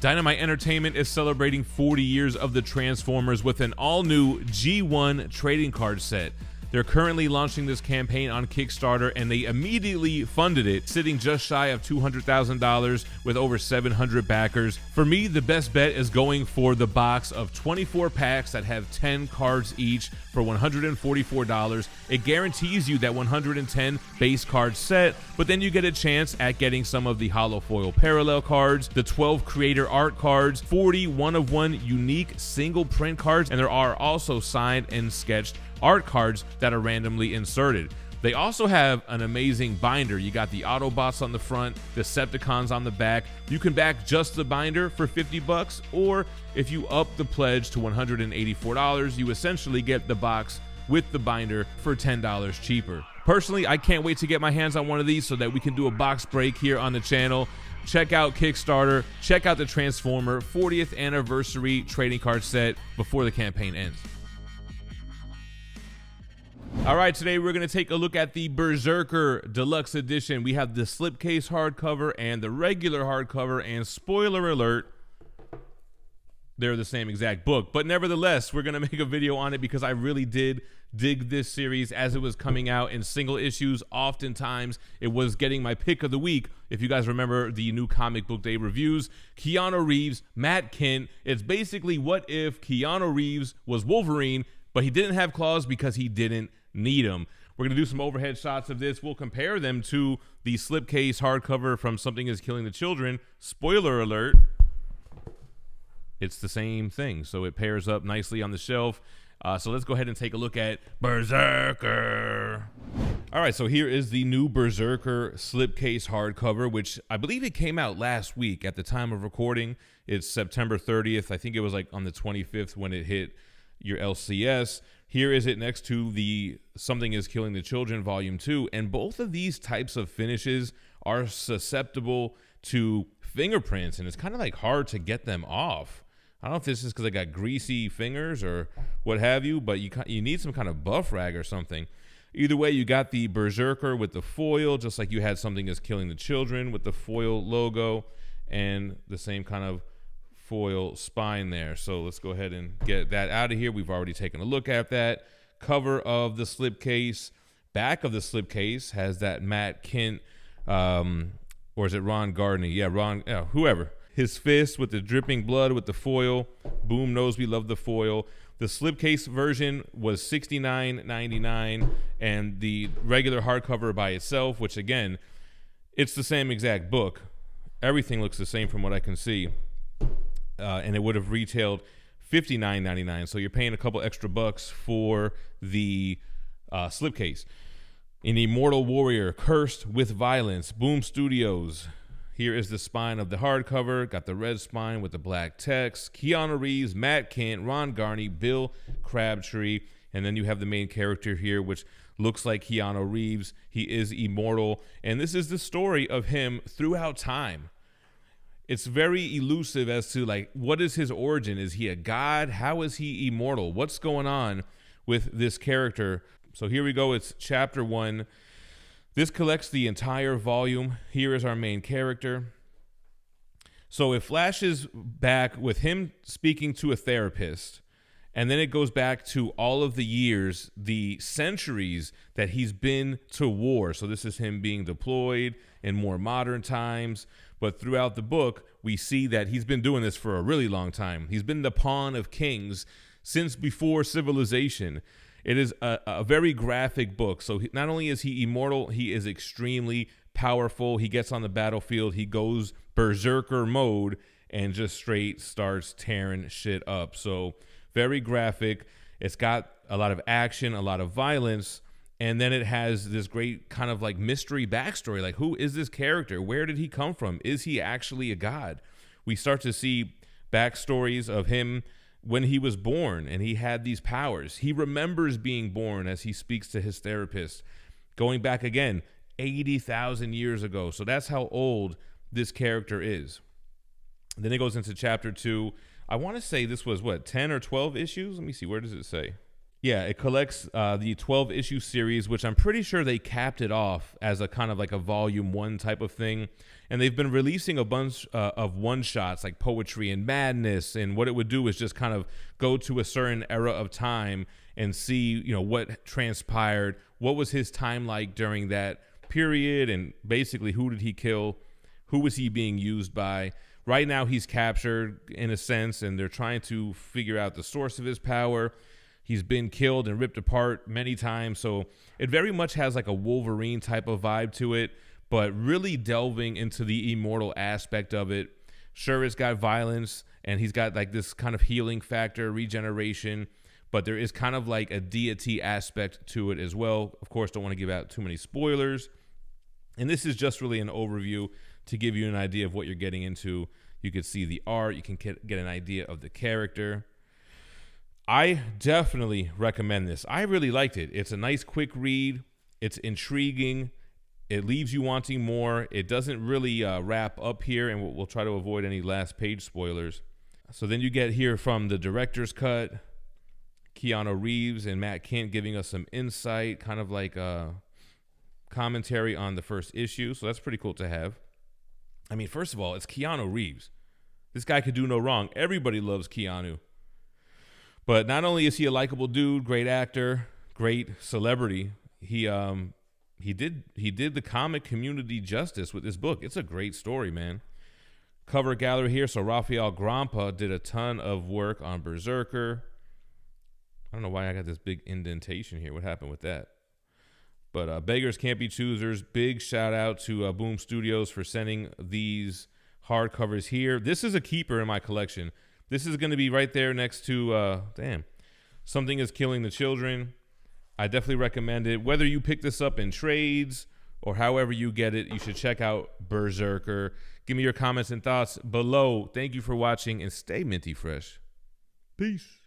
Dynamite Entertainment is celebrating 40 years of the Transformers with an all-new G1 trading card set. They're currently launching this campaign on Kickstarter, and they immediately funded it, sitting just shy of $200,000 with over 700 backers. For me, the best bet is going for the box of 24 packs that have 10 cards each for $144. It guarantees you that 110 base card set, but then you get a chance at getting some of the holo foil parallel cards, the 12 creator art cards, 40 one-of-one unique single print cards, and there are also signed and sketched art cards that are randomly inserted. They also have an amazing binder. You got the Autobots on the front, Decepticons on the back. You can back just the binder for 50 bucks, or if you up the pledge to $184, you essentially get the box with the binder for $10 cheaper. Personally, I can't wait to get my hands on one of these so that we can do a box break here on the channel. Check out Kickstarter, check out the Transformer 40th anniversary trading card set before the campaign ends. All right, today we're going to take a look at the BRZRKR Deluxe Edition. We have the Slipcase hardcover and the regular hardcover, and spoiler alert, they're the same exact book. But nevertheless, we're going to make a video on it because I really did dig this series as it was coming out in single issues. Oftentimes, it was getting my pick of the week. If you guys remember the new Comic Book Day reviews, Keanu Reeves, Matt Kindt. It's basically what if Keanu Reeves was Wolverine, but he didn't have claws because he didn't need them. We're going to do some overhead shots of this. We'll compare them to the Slipcase hardcover from Something Is Killing the Children. Spoiler alert, it's the same thing. So it pairs up nicely on the shelf. So let's go ahead and take a look at BRZRKR. All right, so here is the new BRZRKR Slipcase hardcover, which I believe it came out last week at the time of recording. It's September 30th. I think it was like on the 25th when it hit your LCS. Here is it next to the Something Is Killing the Children Volume 2, and both of these types of finishes are susceptible to fingerprints, and it's kind of like hard to get them off. I don't know if this is because I got greasy fingers or what have you, but you need some kind of buff rag or something. Either way, you got the BRZRKR with the foil, just like you had Something Is Killing the Children with the foil logo and the same kind of foil spine there. So let's go ahead and get that out of here. We've already taken a look at that. Cover of the slipcase. Back of the slipcase has that Matt Kindt, or is it Ron Gardner? Yeah, whoever. His fist with the dripping blood with the foil. Boom knows we love the foil. The slipcase version was $69.99, and the regular hardcover by itself, which again, it's the same exact book. Everything looks the same from what I can see. And it would have retailed $59.99, so you're paying a couple extra bucks for the slipcase. An Immortal Warrior, Cursed with Violence, Boom Studios. Here is the spine of the hardcover. Got the red spine with the black text. Keanu Reeves, Matt Kindt, Ron Gardner, Bill Crabtree, and then you have the main character here, which looks like Keanu Reeves. He is immortal, and this is the story of him throughout time. It's very elusive as to, like, what is his origin? Is he a god? How is he immortal? What's going on with this character? So here we go. It's chapter 1. This collects the entire volume. Here is our main character. So it flashes back with him speaking to a therapist, and then it goes back to all of the years, the centuries that he's been to war. So this is him being deployed in more modern times. But throughout the book, we see that he's been doing this for a really long time. He's been the pawn of kings since before civilization. It is a very graphic book. So not only is he immortal, he is extremely powerful. He gets on the battlefield. He goes BRZRKR mode and just straight starts tearing shit up. So very graphic. It's got a lot of action, a lot of violence. And then it has this great kind of like mystery backstory. Like, who is this character? Where did he come from? Is he actually a god? We start to see backstories of him when he was born and he had these powers. He remembers being born as he speaks to his therapist, going back again 80,000 years ago. So that's how old this character is. Then it goes into chapter 2. I want to say this was, what, 10 or 12 issues? Let me see. Where does it say? Yeah, it collects the 12-issue series, which I'm pretty sure they capped it off as a kind of like a volume 1 type of thing. And they've been releasing a bunch of one-shots like Poetry and Madness. And what it would do is just kind of go to a certain era of time and see, you know, what transpired, what was his time like during that period, and basically who did he kill, who was he being used by. Right now he's captured in a sense, and they're trying to figure out the source of his power. He's been killed and ripped apart many times, so it very much has like a Wolverine type of vibe to it, but really delving into the immortal aspect of it. Sure, it's got violence, and he's got like this kind of healing factor, regeneration, but there is kind of like a deity aspect to it as well. Of course, don't want to give out too many spoilers. And this is just really an overview to give you an idea of what you're getting into. You can see the art, you can get an idea of the character. I definitely recommend this. I really liked it. It's a nice quick read. It's intriguing. It leaves you wanting more. It doesn't really wrap up here, and we'll try to avoid any last page spoilers. So then you get here from the director's cut, Keanu Reeves and Matt Kindt giving us some insight, kind of like commentary on the first issue. So that's pretty cool to have. I mean, first of all, it's Keanu Reeves. This guy could do no wrong. Everybody loves Keanu. But not only is he a likable dude, great actor, great celebrity, he did the comic community justice with this book. It's a great story, man. Cover gallery here. So Rafael Grampa did a ton of work on Berserker. I don't know why I got this big indentation here. What happened with that? But beggars can't be choosers. Big shout out to Boom Studios for sending these hardcovers here. This is a keeper in my collection. This is going to be right there next to, Something is Killing the Children. I definitely recommend it. Whether you pick this up in trades or however you get it, you should check out BRZRKR. Give me your comments and thoughts below. Thank you for watching, and stay minty fresh. Peace.